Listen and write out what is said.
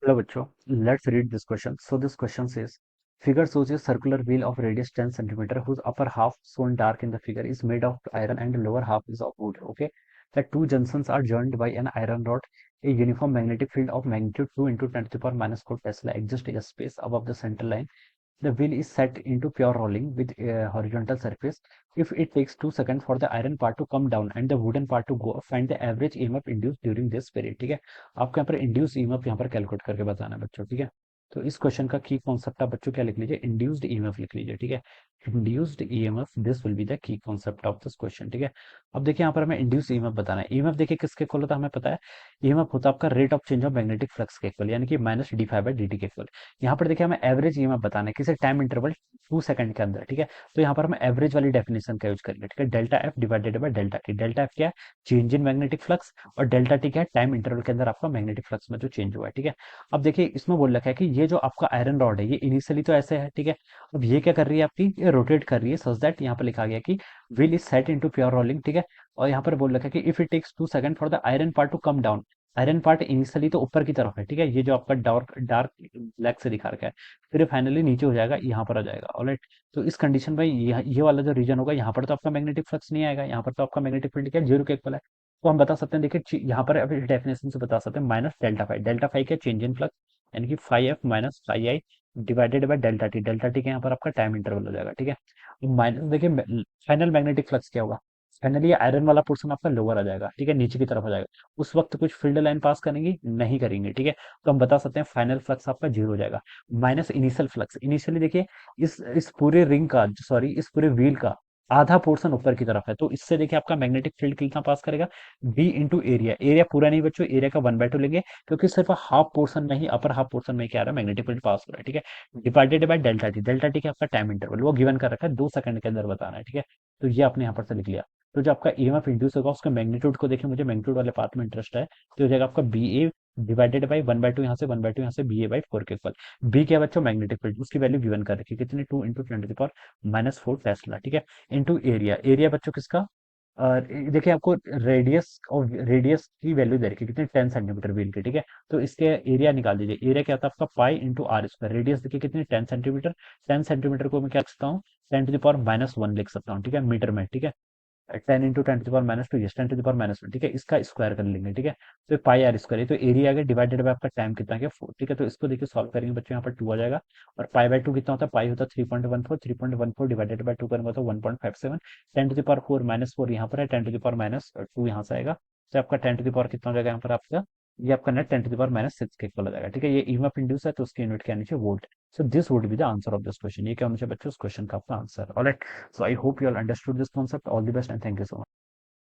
Hello, bachcho. Let's read this question. So this question says, figure shows a circular wheel of radius 10 centimeter whose upper half shown dark in the figure is made of iron and lower half is of wood. Okay, the two junctions are joined by an iron rod. A uniform magnetic field of magnitude 2 into 10 to the power minus 4 Tesla exists in a space above the center line. The wheel is set into pure rolling with a horizontal surface. If it takes 2 seconds for the iron part to come down and the wooden part to go up, find the average EMF induced during this period. ठीक है, आपको यहाँ पर induce EMF यहाँ पर calculate करके बताना है बच्चों। ठीक है, तो इस क्वेश्चन का की कॉन्सेप्ट आप बच्चों क्या लिख लीजिए, इंड्यूस्ड ईएमएफ लिख लीजिए। ठीक है, induced EMF, this will be the key concept of this question. ठीक है, अब देखिए यहाँ पर हमें इंड्यूस ईएमएफ बताना है। ईएमएफ देखिए किसके इक्वल होता है, हमें पता है ईएमएफ होता है आपका rate of change of magnetic flux के इक्वल, यानी कि minus D five by D T के इक्वल। यहाँ पर देखिए हमें एवरेज ईएमएफ बताना है किसी टाइम इंटरवल 2 सेकंड के अंदर। ठीक है, तो यहाँ पर हम एवरेज वाली डेफिनेशन का यूज करेंगे। ठीक है, delta F divided by delta T. Delta F क्या है, चेंज इन मैग्नेटिक फ्लक्स, और डेल्टा टी क्या है, टाइम इंटरवल के अंदर आपका मैग्नेटिक फ्लक्स में जो चेंज हुआ है। ठीक है, अब देखिए इसमें बोल रखा है कि ये जो आपका आयरन रॉड है ये इनिशियली तो ऐसे है। ठीक है, अब ये क्या कर रही है आपकी, ये रोटेट कर रही है सच दैट यहाँ पर लिखा गया कि wheel is set into pure rolling. ठीक है, और यहाँ पर बोल रखा है कि if it takes 2 second for the iron part to come down. Iron part initially तो ऊपर की तरफ है। ठीक है, ये जो आपका डार्क डार्क ब्लैक से दिखा रखा है, फिर फाइनली नीचे हो जाएगा, यहाँ पर आ जाएगा। ऑलराइट, तो इस कंडीशन में ये वाला जो रीजन होगा यहाँ पर तो आपका मैग्नेटिक फ्लक्स नहीं आएगा, यहाँ पर तो आपका मैग्नेटिक फील्ड क्या जीरो के इक्वल है। तो हम बता सकते हैं, देखिए यहाँ पर अभी डेफिनेशन से बता सकते हैं minus delta five. Delta five क्या, चेंज इन फ्लक्स, यानी कि five F minus five I divided by delta T. Delta T के यहाँ पर आपका टाइम इंटरवल हो जाएगा। ठीक है, माइनस देखिए फाइनल मैग्नेटिक फ्लक्स क्या होगा, फाइनली आयरन वाला पोर्शन आपका लोअर आ जाएगा। ठीक है, नीचे की तरफ आ जाएगा। उस वक्त कुछ फील्ड लाइन पास करेंगी नहीं करेंगे। ठीक है, तो हम बता सकते हैं फाइनल फ्लक्स आपका जीरो हो जाएगा। माइनस इनिशियल फ्लक्स, इनिशियली देखिए इस पूरे रिंग का, सॉरी इस पूरे व्हील का आधा पोर्शन ऊपर की तरफ है, तो इससे देखिए आपका मैग्नेटिक फील्ड कितना पास करेगा, बी इंटू एरिया। एरिया पूरा नहीं बच्चों, एरिया का 1/2 लेंगे, क्योंकि सिर्फ हाफ पोर्शन में ही, अपर हाफ पोर्शन में क्या आ रहा है, मैग्नेटिक फील्ड पास हो रहा है। ठीक है, divided by delta T. Delta T का आपका टाइम इंटरवल वो गिवन कर रखा है, 2 सेकंड के अंदर बताना है। ठीक है, तो ये आपने यहाँ पर से लिख लिया। तो जो आपका ईएमएफ इंड्यूस होगा उसके मैग्नीट्यूड को देखिए, मुझे मैग्नीट्यूड वाले पार्ट में इंटरेस्ट है, तो हो जाएगा आपका बी ए डिवाइडेड बाई 1/2, यहाँ से 1/2, यहाँ से बी ए बाई 4 के इक्वल। बी क्या बच्चों, मैग्नेटिक फील्ड, उसकी वैल्यू गिवन कर रखी है कितनी, 2 इंटू 10 माइनस 4 टेस्ला। ठीक है, इंटू एरिया। एरिया बच्चों किसका, देखिए आपको रेडियस और रेडियस की वैल्यू दे रखी है कितनी, 10 सेंटीमीटर व्हील की। ठीक है, तो इसके एरिया निकाल दीजिए। एरिया क्या होता है आपका pi into r square. Radius देखिए कितनी, 10 सेंटीमीटर। 10 सेंटीमीटर को मैं क्या लिख सकता हूँ, 10 to the power -1 लिख सकता हूँ। ठीक है, मीटर में। ठीक है, 10 into 10 to the power -2, yes 10 to the power -1। ठीक है, इसका स्क्वायर कर लेंगे। ठीक है, तो पाई आर स्क्वायर, तो एरिया आ गया डिवाइडेड बाय आपका टाइम कितना गया 4। ठीक है, तो इसको देखिए सॉल्व करेंगे बच्चों, यहाँ पर 2 आ जाएगा, और पाई बाय 2 कितना होता है, पाई होता है 3.14। 3.14 डिवाइडेड बाय 2 करेंगे तो 1.57। 10 to the power 4 -4 यहाँ पर है, 10 to the power -2 यहाँ से आएगा, तो आपका 10 to the power कितना हो जाएगा यहाँ पर आपका, ये आपका नेट 10 to the power -6 के इक्वल हो जाएगा। ठीक है, ये ईएमएफ इंड्यूस है तो उसकी यूनिट क्या नीचे volt. So this would be the answer of this question. ये क्या होना चाहिए बच्चों, इस क्वेश्चन का आपका answer. Alright, so I hope you all understood this concept. All the best and thank you so much.